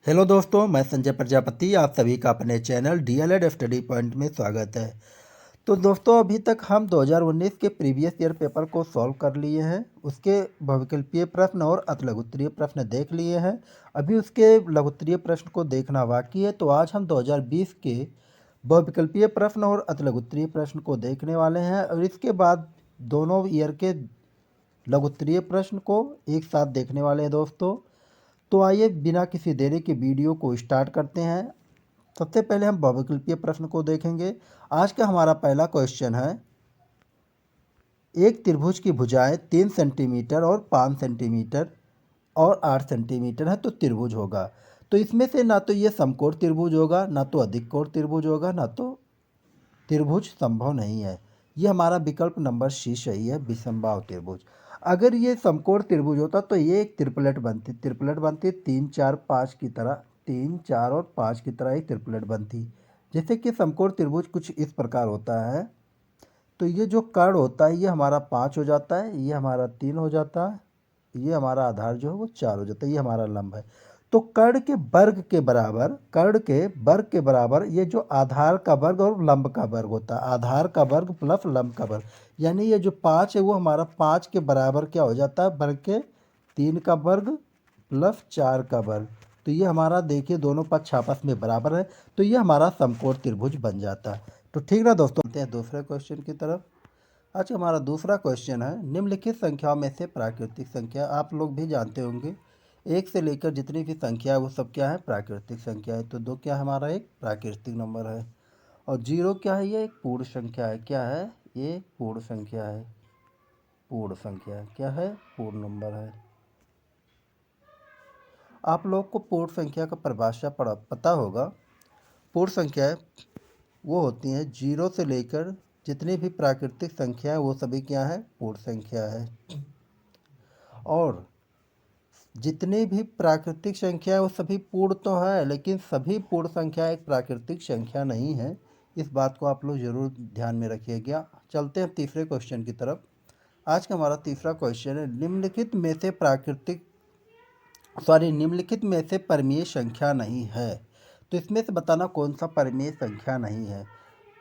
Hello दोस्तों, मैं संजय प्रजापति। आप सभी का अपने चैनल डीएलएड स्टडी पॉइंट में स्वागत है। तो दोस्तों, अभी तक हम 2019 के प्रीवियस ईयर पेपर को सॉल्व कर लिए हैं। उसके बहुविकल्पीय प्रश्न और अतिलघुत्तरीय प्रश्न देख लिए हैं। अभी उसके लघुत्तरीय प्रश्न को देखना बाकी है। तो आज हम 2020 के बहुविकल्पीय प्रश्न और अतिलघुत्तरीय प्रश्न को देखने वाले हैं और इसके बाद दोनों ईयर के लघुत्तरीय प्रश्न को एक साथ देखने वाले हैं दोस्तों। तो आइए बिना किसी देरी के वीडियो को स्टार्ट करते हैं। सबसे पहले हम बहुविकल्पीय प्रश्न को देखेंगे। आज का हमारा पहला क्वेश्चन है, एक त्रिभुज की भुजाएं 3 सेंटीमीटर और 5 सेंटीमीटर और 8 सेंटीमीटर है तो त्रिभुज होगा। तो इसमें से ना तो ये समकोण त्रिभुज होगा, ना तो अधिक कोण त्रिभुज होगा, ना तो त्रिभुज संभव नहीं है। ये हमारा विकल्प नंबर सी सही है, विषमबाहु त्रिभुज। अगर ये समकोण त्रिभुज होता तो ये एक त्रिपलेट बनती 3 4 5 की तरह, 3 4 और 5 की तरह एक त्रिपलेट बनती। जैसे कि समकोण त्रिभुज कुछ इस प्रकार होता है। तो ये जो कर्ण होता है ये हमारा 5 हो जाता है, ये हमारा 3 हो जाता है, ये हमारा आधार जो है वो 4 हो जाता है, ये हमारा लंब है। तो कर्ण के वर्ग के बराबर ये जो आधार का वर्ग और लंब का वर्ग होता है, आधार का वर्ग प्लस लंब का वर्ग, यानी ये जो 5 है वो हमारा 5 के बराबर क्या हो जाता है, वर्ग के 3 का वर्ग प्लस 4 का वर्ग। तो ये हमारा देखिए दोनों पक्ष आपस में बराबर है, तो ये हमारा समकोण त्रिभुज बन जाता है। तो ठीक ना दोस्तों, चलते हैं दूसरे क्वेश्चन की तरफ। आज हमारा दूसरा क्वेश्चन है, निम्नलिखित संख्याओं में से प्राकृतिक संख्या। आप लोग भी जानते होंगे, एक से लेकर जितनी भी संख्या है वो सब क्या है, प्राकृतिक संख्या है। तो दो क्या है, हमारा एक प्राकृतिक नंबर है और जीरो क्या है, ये एक पूर्ण संख्या है। क्या है, ये पूर्ण संख्या है। पूर्ण संख्या है, क्या है, पूर्ण नंबर है। आप लोग को पूर्ण संख्या का परिभाषा पता होगा। पूर्ण संख्याएं वो होती हैं, जीरो से लेकर जितनी भी प्राकृतिक संख्या है वो सभी क्या है, पूर्ण संख्या है। और जितनी भी प्राकृतिक संख्या है वो सभी पूर्ण तो है, लेकिन सभी पूर्ण संख्या एक प्राकृतिक संख्या नहीं है। इस बात को आप लोग जरूर ध्यान में रखिएगा। चलते हैं तीसरे क्वेश्चन की तरफ। आज का हमारा तीसरा क्वेश्चन है, निम्नलिखित में से परिमेय संख्या नहीं है। तो इसमें से बताना कौन सा परिमेय संख्या नहीं है।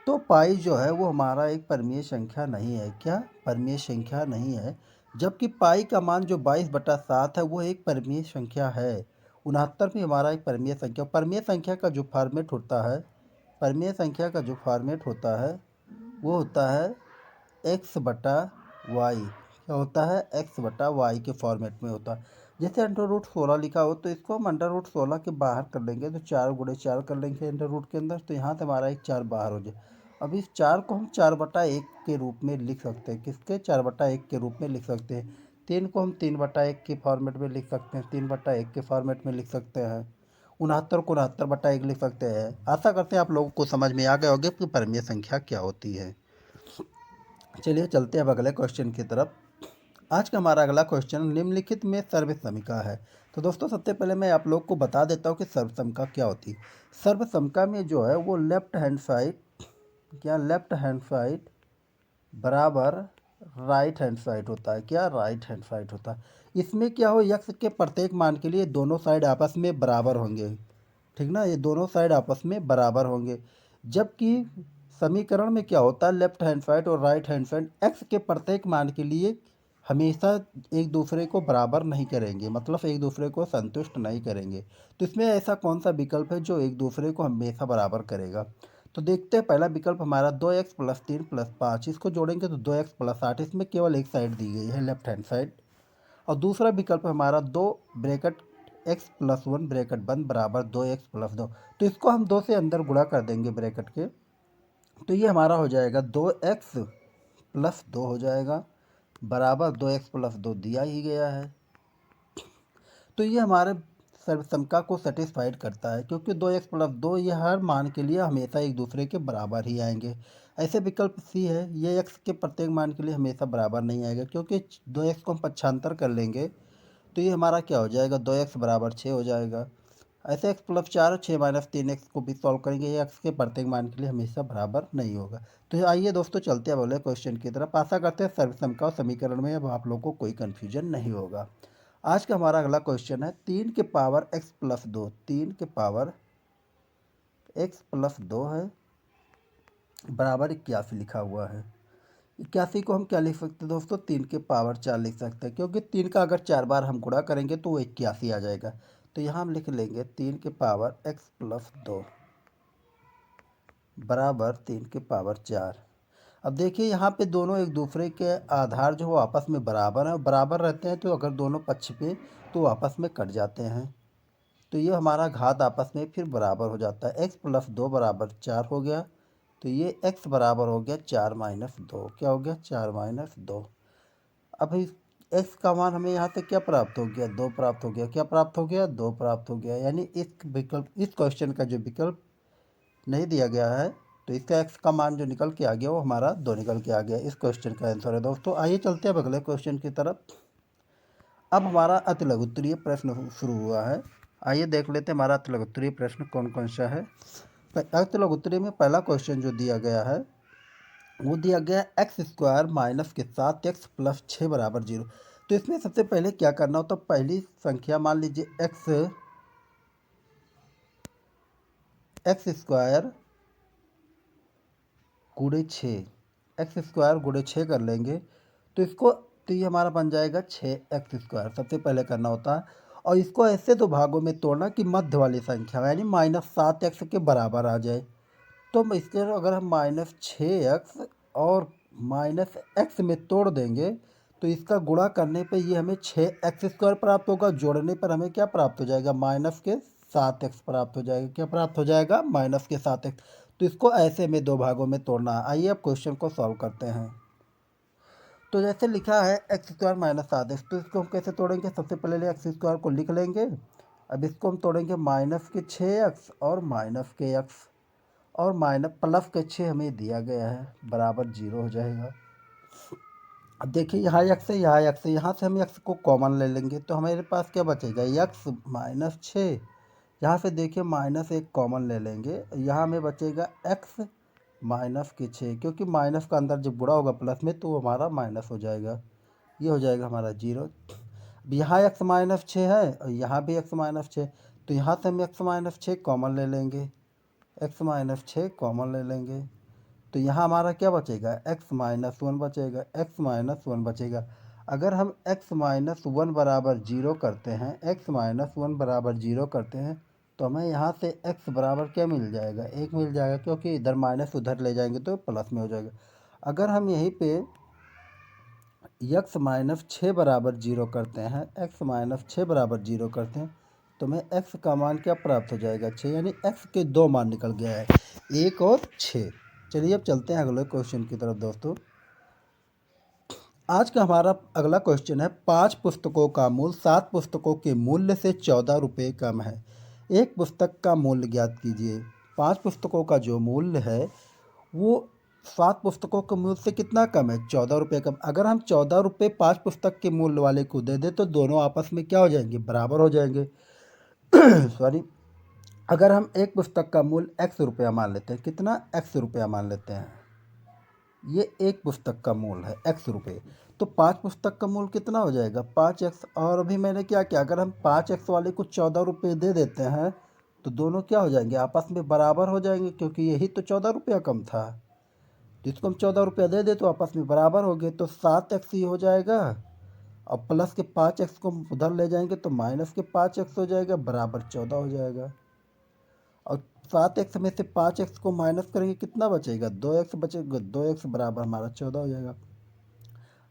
तो पाई जो है वो हमारा एक परिमेय संख्या नहीं है। क्या, परिमेय संख्या नहीं है। जबकि पाई का मान जो 22/7 है वो एक परिमेय संख्या है। 69 भी हमारा एक परिमेय संख्या। परिमेय संख्या का जो फॉर्मेट होता है, वो होता है x/y। क्या होता है, x/y के फॉर्मेट में होता है। जैसे √16 लिखा हो तो इसको हम √16 के बाहर कर लेंगे, तो 4 × 4 कर लेंगे अंडर रूट के अंदर, तो यहाँ से हमारा एक 4 बाहर हो जाए। अब इस 4 को हम 4/1 के रूप में लिख सकते हैं। किसके, 4/1 के रूप में लिख सकते हैं। 3 को हम 3/1 के फॉर्मेट में लिख सकते हैं, 3/1 के फॉर्मेट में लिख सकते हैं। 69 को 69/1 लिख सकते हैं। आशा करते हैं आप लोगों को समझ में आ गया होगा कि परिमेय संख्या क्या होती है। चलिए चलते हैं अब अगले क्वेश्चन की तरफ। आज का हमारा अगला क्वेश्चन, निम्नलिखित में सर्वसमिका है। तो दोस्तों सबसे पहले मैं आप लोग को बता देता हूँ कि सर्वसमिका क्या होती है। सर्वसमिका में जो है वो लेफ्ट हैंड साइड बराबर राइट हैंड साइड होता है। क्या, राइट हैंड साइड होता है। इसमें क्या हो, यक्स के प्रत्येक मान के लिए दोनों साइड आपस में बराबर होंगे। ठीक ना, ये दोनों साइड आपस में बराबर होंगे। जबकि समीकरण में क्या होता है, लेफ्ट हैंड साइड और राइट हैंड साइड एक्स के प्रत्येक मान के लिए हमेशा एक दूसरे को बराबर नहीं करेंगे, मतलब एक दूसरे को संतुष्ट नहीं करेंगे। तो इसमें ऐसा कौन सा विकल्प है जो एक दूसरे को हमेशा बराबर करेगा। तो देखते हैं, पहला विकल्प हमारा 2x + 3 + 5, इसको जोड़ेंगे तो 2x + 8। इसमें केवल एक साइड दी गई है, लेफ्ट हैंड साइड। और दूसरा विकल्प हमारा 2 ब्रैकेट x + 1 ब्रैकेट बंद बराबर 2x + 2। तो इसको हम 2 से अंदर गुणा कर देंगे ब्रैकेट के, तो ये हमारा हो जाएगा 2x + 2 हो जाएगा बराबर 2x + 2 दिया ही गया है। तो ये हमारे सर्वसमिका को सेटिस्फाइड करता है, क्योंकि 2x + 2 ये हर मान के लिए हमेशा एक दूसरे के बराबर ही आएंगे। ऐसे विकल्प सी है, ये x के प्रत्येक मान के लिए हमेशा बराबर नहीं आएगा, क्योंकि 2x को हम पक्षांतर कर लेंगे तो ये हमारा क्या हो जाएगा, 2x = 6 हो जाएगा। ऐसे x + 4 6 - 3x को भी सॉल्व करेंगे, ये x के प्रत्येक मान के लिए हमेशा बराबर नहीं होगा। तो आइए दोस्तों चलते हैं अगले क्वेश्चन की तरफ। आशा करते हैं सर्वसमिका समीकरण में अब आप लोग को कोई कन्फ्यूजन नहीं होगा। आज का हमारा अगला क्वेश्चन है 3 के पावर x+2, 3 के पावर x+2 है बराबर 81 लिखा हुआ है। 81 को हम क्या लिख सकते हैं दोस्तों, 3 के पावर 4 लिख सकते हैं, क्योंकि 3 का अगर 4 बार हम गुणा करेंगे तो वो 81 आ जाएगा। तो यहाँ हम लिख लेंगे 3 के पावर x+2 बराबर 3 के पावर 4। अब देखिए यहाँ पे दोनों एक दूसरे के आधार जो आपस में बराबर हैं, बराबर रहते हैं तो अगर दोनों पक्ष पे तो आपस में कट जाते हैं, तो ये हमारा घात आपस में फिर बराबर हो जाता है। x+2 बराबर 4 हो गया, तो ये x बराबर हो गया 4-2। क्या हो गया, 4-2। अब इस x का मान हमें यहाँ से क्या प्राप्त हो गया, 2 प्राप्त हो गया। क्या प्राप्त हो गया, 2 प्राप्त हो गया। यानी इस क्वेश्चन का जो विकल्प नहीं दिया गया है, तो इसका x का मान जो निकल के आ गया वो हमारा 2 निकल के आ गया। इस क्वेश्चन का आंसर है दोस्तों। आइए चलते हैं अब अगले क्वेश्चन की तरफ। अब हमारा अति लघुत्तरीय प्रश्न शुरू हुआ है। आइए देख लेते हैं हमारा अति लघुत्तरीय प्रश्न कौन कौन सा है। अति लघुत्तरीय में पहला क्वेश्चन जो दिया गया है वो दिया गया x² - के साथ x+6 बराबर 0। तो इसमें सबसे पहले क्या करना होता है, पहली संख्या मान लीजिए x² गुणे 6, x² गुणे 6 कर लेंगे तो इसको, तो ये हमारा बन जाएगा 6x²। सबसे पहले करना होता है, और इसको ऐसे दो भागों में तोड़ना कि मध्य वाली संख्या यानी -7x के बराबर आ जाए। तो इसके अगर हम -6x और -x में तोड़ देंगे तो इसका गुणा करने पे ये हमें 6x² प्राप्त होगा। जोड़ने पर हमें क्या प्राप्त हो जाएगा, -7x प्राप्त हो जाएगा। क्या प्राप्त हो जाएगा, -7x। तो इसको ऐसे में दो भागों में तोड़ना है। आइए अब क्वेश्चन को सॉल्व करते हैं। तो जैसे लिखा है x² - 7x, तो इसको हम कैसे तोड़ेंगे, सबसे पहले x² को लिख लेंगे। अब इसको हम तोड़ेंगे -6x और -x, और +6 हमें दिया गया है बराबर 0 हो जाएगा। अब देखिए यहाँ x है, यहाँ x है, यहाँ से हम x को कॉमन ले लेंगे तो हमारे पास क्या बचेगा, x - 6। यहाँ से देखिए -1 कॉमन ले लेंगे, यहाँ हमें बचेगा x -6, क्योंकि माइनस का अंदर जब बुरा होगा प्लस में तो वो हमारा माइनस हो जाएगा। ये हो जाएगा हमारा 0। अब यहाँ x -6 है और यहाँ भी x -6, तो यहाँ से हम x -6 कॉमन ले लेंगे, x -6 कॉमन ले लेंगे। तो यहाँ हमारा क्या बचेगा, x -1 बचेगा, x -1 बचेगा। अगर हम x -1 बराबर 0 करते हैं, x -1 बराबर 0 करते हैं तो हमें यहाँ से x बराबर क्या मिल जाएगा, 1 मिल जाएगा, क्योंकि इधर माइनस उधर ले जाएंगे तो प्लस में हो जाएगा। अगर हम यहीं पे x -6 बराबर 0 करते हैं, x -6 बराबर 0 करते हैं तो हमें x का मान क्या प्राप्त हो जाएगा, 6। यानी x के दो मान निकल गया है, 1 और 6। चलिए अब चलते हैं अगले क्वेश्चन की तरफ दोस्तों। आज का हमारा अगला क्वेश्चन है 5 पुस्तकों का मूल्य 7 पुस्तकों के मूल्य से 14 रुपये कम है। एक पुस्तक का मूल्य ज्ञात कीजिए। 5 पुस्तकों का जो मूल्य है वो 7 पुस्तकों के मूल्य से कितना कम है, 14 रुपये कम। अगर हम 14 रुपये 5 पुस्तक के मूल्य वाले को दे दें तो दोनों आपस में क्या हो जाएंगे, बराबर हो जाएंगे। सॉरी, अगर हम एक पुस्तक का मूल्य x रुपया मान लेते हैं, कितना, x रुपया मान लेते हैं, ये एक पुस्तक का मूल्य है x रुपये, तो 5 पुस्तक का मूल्य कितना हो जाएगा, 5x। और अभी मैंने क्या किया, अगर हम 5x वाले को 14 रुपये दे देते हैं तो दोनों क्या हो जाएंगे, आपस में बराबर हो जाएंगे, क्योंकि यही तो 14 रुपया कम था। तो इसको हम 14 रुपया दे दे तो आपस में बराबर हो गए, तो 7x ही हो जाएगा। और प्लस के 5x को उधर ले जाएंगे तो माइनस के 5x हो जाएगा, बराबर 14 हो जाएगा। और 7x में से 5x को माइनस करेंगे, कितना बचेगा, 2x बचेगा, 2x बराबर हमारा 14 हो जाएगा।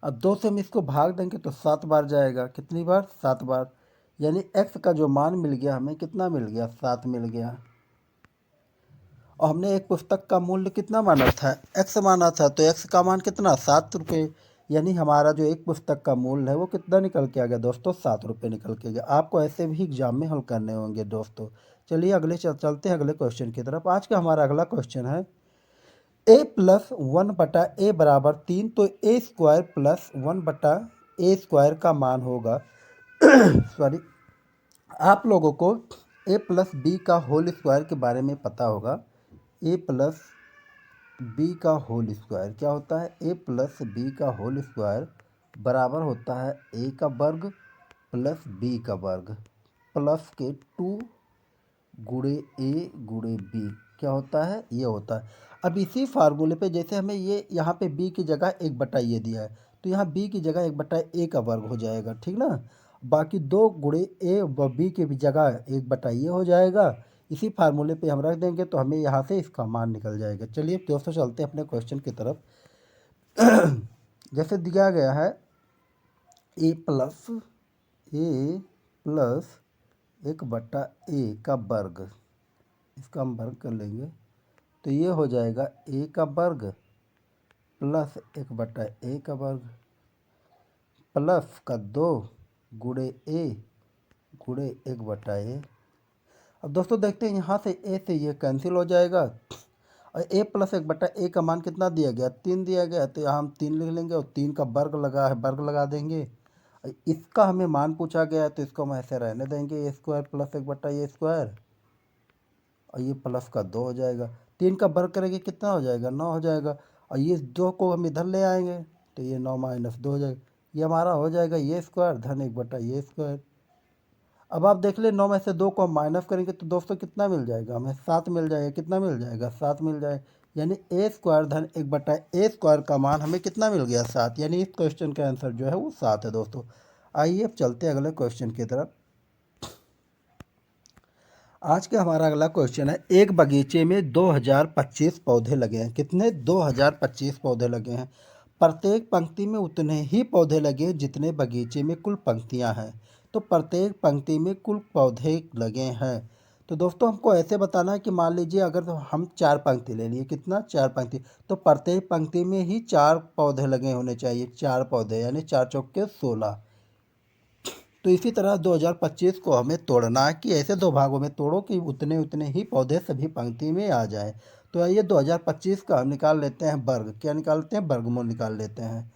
अब 2 से हम इसको भाग देंगे तो 7 बार जाएगा, कितनी बार, 7 बार। यानी x का जो मान मिल गया हमें, कितना मिल गया, 7 मिल गया। और हमने एक पुस्तक का मूल्य कितना माना था, x माना था, तो x का मान कितना, 7 रुपये। यानी हमारा जो एक पुस्तक का मूल्य है वो कितना निकल के आ गया दोस्तों, 7 रुपये निकल के गया। आपको ऐसे भी एग्जाम में हल करने होंगे दोस्तों। चलिए अगले चलते हैं अगले क्वेश्चन की तरफ। आज का हमारा अगला क्वेश्चन है a+1/a बराबर 3, तो a² + 1/a² का मान होगा। सॉरी, आप लोगों को a + b का होल स्क्वायर के बारे में पता होगा। a + b का होल स्क्वायर क्या होता है, a + b का होल स्क्वायर बराबर होता है a का वर्ग प्लस बी का वर्ग प्लस के 2 गुणे ए गुणे बी क्या होता है, ये होता है। अब इसी फार्मूले पे जैसे हमें ये यहाँ पे बी की जगह 1 बटा ये दिया है, तो यहाँ बी की जगह 1 बटा ए का वर्ग हो जाएगा, ठीक ना। बाकी 2 गुणे ए व बी के भी जगह 1 बटा ये हो जाएगा। इसी फार्मूले पे हम रख देंगे तो हमें यहाँ से इसका मान निकल जाएगा। चलिए दोस्तों चलते हैं अपने क्वेश्चन की तरफ। जैसे दिया गया है ए प्लस 1 बटा ए का वर्ग, इसका हम वर्ग कर लेंगे तो ये हो जाएगा ए का वर्ग प्लस 1 बटा ए का वर्ग प्लस का 2 गुणे ए गुणे 1 बटा ए। अब दोस्तों देखते हैं यहाँ से ए से ये कैंसिल हो जाएगा और ए प्लस 1 बटा ए का मान कितना दिया गया, 3 दिया गया, तो यहाँ हम 3 लिख लेंगे और 3 का वर्ग लगा है, वर्ग लगा देंगे। इसका हमें मान पूछा गया है तो इसको हम ऐसे रहने देंगे, ए स्क्वायर प्लस 1 बटा ए स्क्वायर और ये प्लस का 2 हो जाएगा। 3 का वर्ग करेंगे कितना हो जाएगा, 9 हो जाएगा और ये 2 को हम इधर ले आएंगे तो ये 9 माइनस 2 हो जाएगा। ये हमारा हो जाएगा ये स्क्वायर धन 1 बटा ये स्क्वायर। अब आप देख ले 9 में से 2 को हम माइनस करेंगे तो दोस्तों कितना मिल जाएगा, हमें 7 मिल जाएगा। कितना मिल जाएगा, 7 मिल जाएगा। यानी ए स्क्वायर धन 1 बटा ए स्क्वायर का मान हमें कितना मिल गया, 7। यानी इस क्वेश्चन का आंसर जो है वो 7 है दोस्तों। आइए अब चलते हैं अगले क्वेश्चन की तरफ। आज का हमारा अगला क्वेश्चन है, एक बगीचे में 2025 पौधे लगे हैं। कितने, 2025 पौधे लगे हैं। प्रत्येक पंक्ति में उतने ही पौधे लगे हैं जितने बगीचे में कुल पंक्तियां हैं। तो प्रत्येक पंक्ति में कुल पौधे लगे हैं। तो दोस्तों हमको ऐसे बताना है कि मान लीजिए अगर हम 4 पंक्ति ले लिए, कितना, 4 पंक्ति, तो प्रत्येक पंक्ति में ही 4 पौधे लगे होने चाहिए, 4 पौधे, यानी 4 चौके 16। तो इसी तरह 2025 को हमें तोड़ना है कि ऐसे 2 भागों में तोड़ो कि उतने उतने ही पौधे सभी पंक्ति में आ जाए। तो आइए 2025 का हम निकाल लेते हैं वर्ग। क्या निकालते हैं, वर्गमूल निकाल लेते हैं।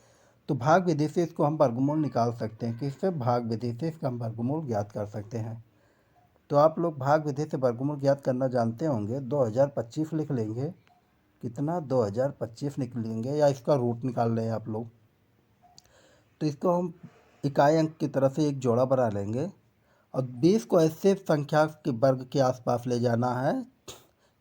तो भाग विधि से इसको हम वर्गमूल निकाल सकते हैं। किससे, भाग विधि से इसका हम वर्गमूल ज्ञात कर सकते हैं। तो आप लोग भाग विधि से वर्गमूल ज्ञात करना जानते होंगे। 2025 लिख लेंगे, कितना, 2025 निकलेंगे, या इसका रूट निकाल लें आप लोग। तो इसको हम इकाई अंक की तरफ से एक जोड़ा बना लेंगे और 20 को ऐसे संख्या के वर्ग के आसपास ले जाना है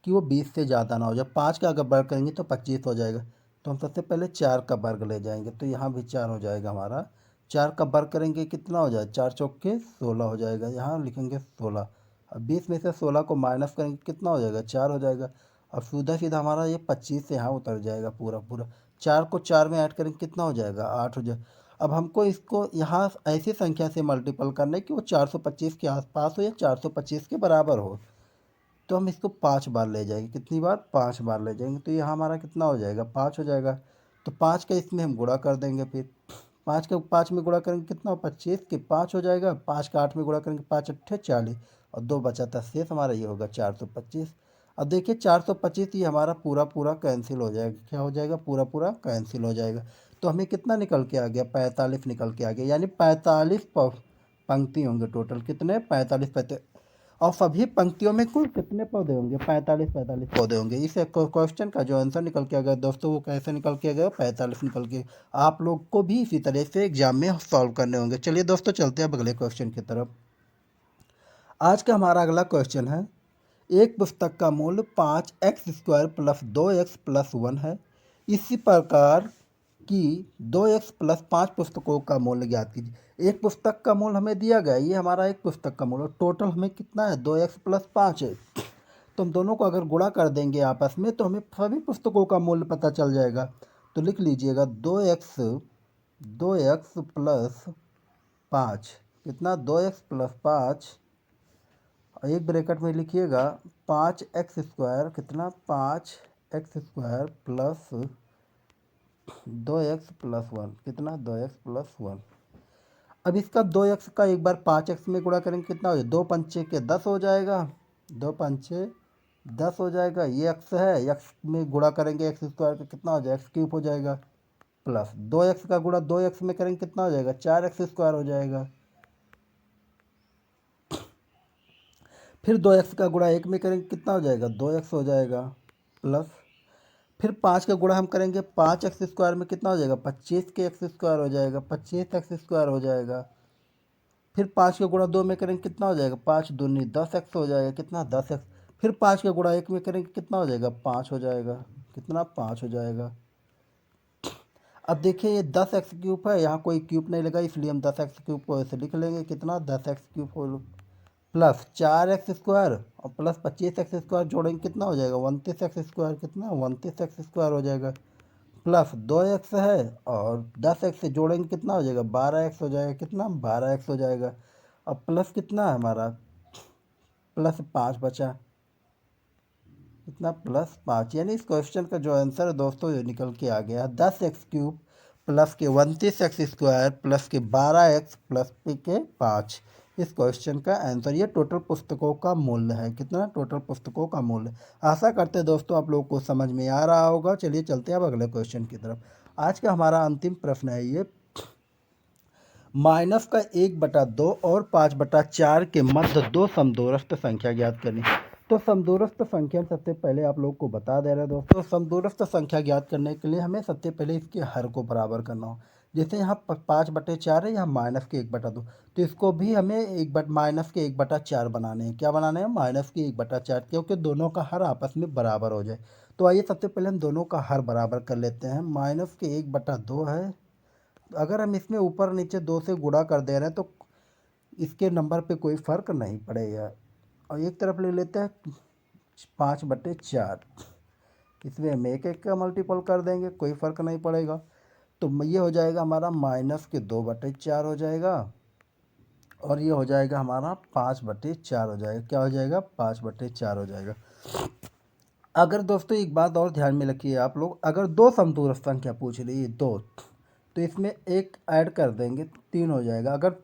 कि वो 20 से ज़्यादा ना हो जाए। 5 का अगर वर्ग करेंगे तो 25 हो जाएगा। तो हम सबसे पहले 4 का वर्ग ले जाएंगे, तो यहाँ भी 4 हो जाएगा हमारा। 4 का वर्ग करेंगे कितना हो जाए, 4 चौके 16 हो जाएगा, यहाँ लिखेंगे 16। अब 20 में से 16 को माइनस करेंगे कितना हो जाएगा, 4 हो जाएगा। अब सीधा सीधा हमारा ये 25 से यहाँ उतर जाएगा पूरा पूरा। 4 को 4 में ऐड करेंगे कितना हो जाएगा, 8 हो जाएगा। अब हमको इसको यहाँ ऐसी संख्या से मल्टीपल करना है कि वो 425 के आसपास हो या 425 के बराबर हो। तो हम इसको 5 बार ले जाएंगे, कितनी बार, 5 बार ले जाएंगे। तो यहाँ हमारा कितना हो जाएगा, 5 हो जाएगा। तो 5 का इसमें हम गुणा कर देंगे, फिर 5 का 5 में गुणा करेंगे कितना, 25 के 5 हो जाएगा। 5 का 8 में गुणा करेंगे, 5 अट्ठे 40 और 2 बचा था शेष हमारा, ये होगा 425। अब देखिए 425 ये हमारा पूरा पूरा कैंसिल हो जाएगा। क्या हो जाएगा, पूरा पूरा कैंसिल हो जाएगा। तो हमें कितना निकल के आ गया, 45 निकल के आ गया। यानी 45 पंक्ति होंगे टोटल, कितने, 45 और सभी पंक्तियों में कुल कितने पौधे होंगे, 45 पौधे होंगे। इस क्वेश्चन का जो आंसर निकल के आ गया दोस्तों, वो कैसे निकल के आ गया, 45 निकल के। आप लोग को भी इसी तरह से एग्जाम में सॉल्व करने होंगे। चलिए दोस्तों चलते हैं अगले क्वेश्चन की तरफ। आज का हमारा अगला क्वेश्चन है, एक पुस्तक का मूल्य 5x² प्लस 2x प्लस 1 है। इसी प्रकार की 2x प्लस 5 पुस्तकों का मूल्य ज्ञात कीजिए। एक पुस्तक का मूल्य हमें दिया गया, ये हमारा एक पुस्तक का मूल्य, टोटल हमें कितना है, 2x प्लस 5 है। तो हम दोनों को अगर गुणा कर देंगे आपस में तो हमें सभी पुस्तकों का मूल्य पता चल जाएगा। तो लिख लीजिएगा 2x प्लस 5, कितना, 2x प्लस 5 और एक ब्रैकेट में लिखिएगा 5x² कितना, 5x² प्लस 2x प्लस 1, कितना, 2x प्लस 1। अब इसका 2x का एक बार 5x में गुणा करेंगे कितना हो जाएगा, 2 पंचे के 10 हो जाएगा, 2 पंचे 10 हो जाएगा। ये x है, x में गुणा करेंगे x स्क्वायर का कितना हो जाएगा, x³ हो जाएगा। प्लस 2x का गुणा 2x में करेंगे कितना हो जाएगा, 4x² हो जाएगा। फिर 2x का गुणा 1 में करेंगे कितना हो जाएगा, 2x हो जाएगा। प्लस फिर 5 का गुणा हम करेंगे 5x² में कितना हो जाएगा, 25 के x² हो जाएगा, 25x² हो जाएगा। फिर 5 का गुणा 2 में करेंगे कितना हो जाएगा, 5 दूनी 10x हो जाएगा, कितना 10x। फिर 5 का गुणा 1 में करेंगे कितना हो जाएगा, 5 हो जाएगा, कितना 5 हो जाएगा। अब देखिए ये 10x³ है, यहाँ कोई क्यूब नहीं लगा इसलिए हम 10x³ को ऐसे लिख लेंगे, कितना 10x³ हो प्लस 4x² और प्लस 25x² जोड़ेंगे कितना हो जाएगा, 29x², कितना 29x² हो जाएगा। प्लस 2x है और 10x से जोड़ेंगे कितना हो जाएगा, 12x हो जाएगा, कितना 12x हो जाएगा। अब प्लस कितना है हमारा, प्लस 5 बचा, कितना +5। यानी इस क्वेश्चन का जो आंसर है दोस्तों ये निकल के आ गया 10x³ प्लस के 29x² प्लस के 12x प्लस के 5। इस क्वेश्चन का आंसर, ये टोटल पुस्तकों का मूल्य है, कितना टोटल पुस्तकों का मूल्य। आशा करते हैं दोस्तों आप लोगों को समझ में आ रहा होगा। चलिए चलते हैं अब अगले क्वेश्चन की तरफ। आज का हमारा अंतिम प्रश्न है ये, माइनस का 1/2 और 5/4 के मध्य दो समदूरस्थ संख्या ज्ञात करनी। तो समदूरस्थ संख्या सबसे पहले आप लोग को बता दे रहे हैं दोस्तों, समदूरस्थ संख्या ज्ञात करने के लिए हमें सबसे पहले इसके हर को बराबर करना हो। जैसे यहाँ 5/4 है, यहाँ माइनस के 1/2, तो इसको भी हमें माइनस के 1/4 बनाने हैं। क्या बनाने हैं, माइनस के 1/4, क्योंकि दोनों का हर आपस में बराबर हो जाए। तो आइए सबसे पहले हम दोनों का हर बराबर कर लेते हैं। माइनस के 1/2 है, अगर हम इसमें ऊपर नीचे 2 से गुणा कर दे रहे हैं तो इसके नंबर पे कोई फ़र्क नहीं पड़ेगा। और एक तरफ ले लेते हैं 5/4, इसमें हम एक एक का मल्टीपल कर देंगे, कोई फ़र्क नहीं पड़ेगा। तो ये हो जाएगा हमारा माइनस के 2/4 हो जाएगा, और ये हो जाएगा हमारा 5/4 हो जाएगा। क्या हो जाएगा, 5/4 हो जाएगा। अगर दोस्तों एक बात और ध्यान में रखिए आप लोग, अगर दो समदूरस्थ संख्या पूछ रही है दो, तो इसमें एक ऐड कर देंगे 3 हो जाएगा। अगर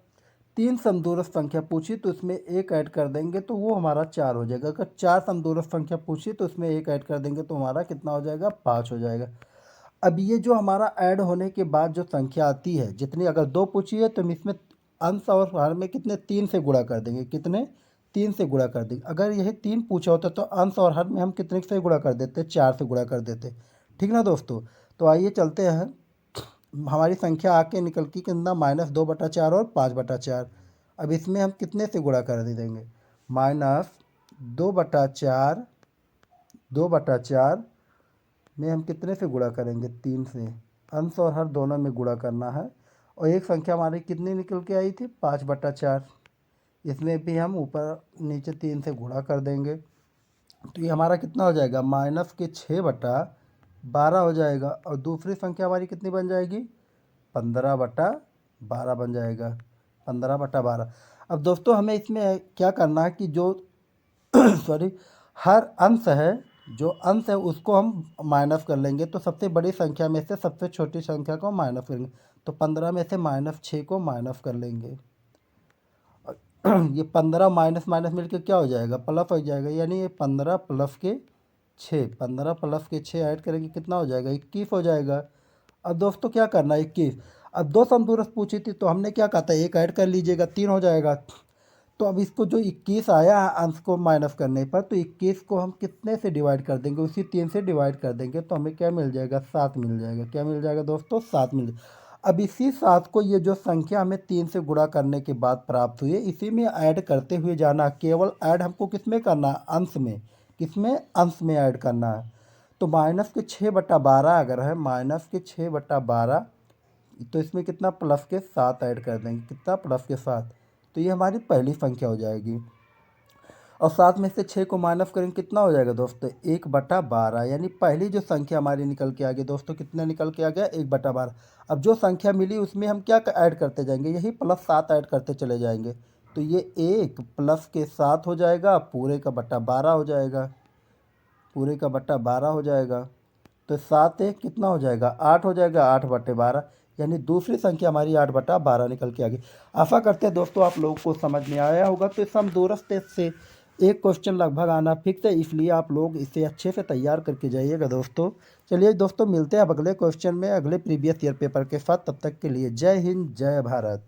3 समदूरस्थ संख्या पूछी तो इसमें एक ऐड कर देंगे तो वो हमारा 4 हो जाएगा। अगर 4 समदूरस्थ संख्या पूछी तो इसमें एक ऐड कर देंगे तो हमारा कितना हो जाएगा, 5 हो जाएगा। अब ये जो हमारा ऐड होने के बाद जो संख्या आती है, जितनी अगर 2 पूछी है तो हम इसमें अंश और हर में कितने 3 से गुणा कर देंगे, कितने 3 से गुणा कर देंगे। अगर यही 3 पूछा होता तो अंश और हर में हम कितने से गुणा कर देते, 4 से गुणा कर देते, ठीक ना दोस्तों। तो आइए चलते हैं, हमारी संख्या आके निकल की कितना, -2/4 और 5/4। अब इसमें हम कितने से गुणा कर देंगे, -2/4, 2/4 में हम कितने से गुणा करेंगे, 3 से। अंश और हर दोनों में गुणा करना है। और एक संख्या हमारी कितनी निकल के आई थी, 5/4, इसमें भी हम ऊपर नीचे 3 से गुणा कर देंगे। तो ये हमारा कितना हो जाएगा, -6/12 हो जाएगा। और दूसरी संख्या हमारी कितनी बन जाएगी, 15/12 बन जाएगा, 15/12। अब दोस्तों हमें इसमें क्या करना है कि जो सॉरी हर अंश है, जो अंश है उसको हम माइनस कर लेंगे। तो सबसे बड़ी संख्या में से सबसे छोटी संख्या को माइनस करेंगे। तो 15 में से -6 को माइनस कर लेंगे। ये 15 माइनस माइनस मिलकर क्या हो जाएगा, प्लस हो जाएगा। यानी ये 15 प्लस के 6, 15 प्लस के 6 ऐड करेंगे कितना हो जाएगा, 21 हो जाएगा। अब दोस्तों क्या करना है, 21। अब दो समदूरस्थ पूछी थी तो हमने क्या कहा था, एक ऐड कर लीजिएगा, 3 हो जाएगा। तो अब इसको जो 21 आया अंश को माइनस करने पर, तो 21 को हम कितने से डिवाइड कर देंगे, उसी 3 से डिवाइड कर देंगे तो हमें क्या मिल जाएगा, 7 मिल जाएगा। क्या मिल जाएगा दोस्तों, 7 मिल जाएगा। अब इसी 7 को, ये जो संख्या हमें 3 से गुणा करने के बाद प्राप्त हुई है, इसी में ऐड करते हुए जाना। केवल ऐड हमको किस में करना है, अंश में, किसमें, अंश में ऐड करना है। तो -6/12 अगर है, -6/12, तो इसमें कितना प्लस के 7 ऐड कर देंगे, कितना प्लस के 7। तो ये हमारी पहली संख्या हो जाएगी। और 7 में से 6 को माइनस करेंगे कितना हो जाएगा दोस्तों, 1/12। यानी पहली जो संख्या हमारी निकल के आ गई दोस्तों, कितना निकल के आ गया, 1/12। अब जो संख्या मिली उसमें हम क्या ऐड करते जाएंगे, यही +7 ऐड करते चले जाएंगे। तो ये 1 प्लस के 7 हो जाएगा, पूरे का बटा 12 हो जाएगा, पूरे का बटा 12 हो जाएगा। तो 7 1 कितना हो जाएगा, 8 हो जाएगा, 8/12। यानी दूसरी संख्या हमारी 8/12 निकल के आ गई। आशा करते हैं दोस्तों आप लोगों को समझ में आया होगा। तो समदूरस्थ से एक क्वेश्चन लगभग आना फिक्स है, इसलिए आप लोग इसे अच्छे से तैयार करके जाइएगा दोस्तों। चलिए दोस्तों मिलते हैं अब अगले क्वेश्चन में, अगले प्रीवियस ईयर पेपर के साथ। तब तक के लिए जय हिंद, जय भारत।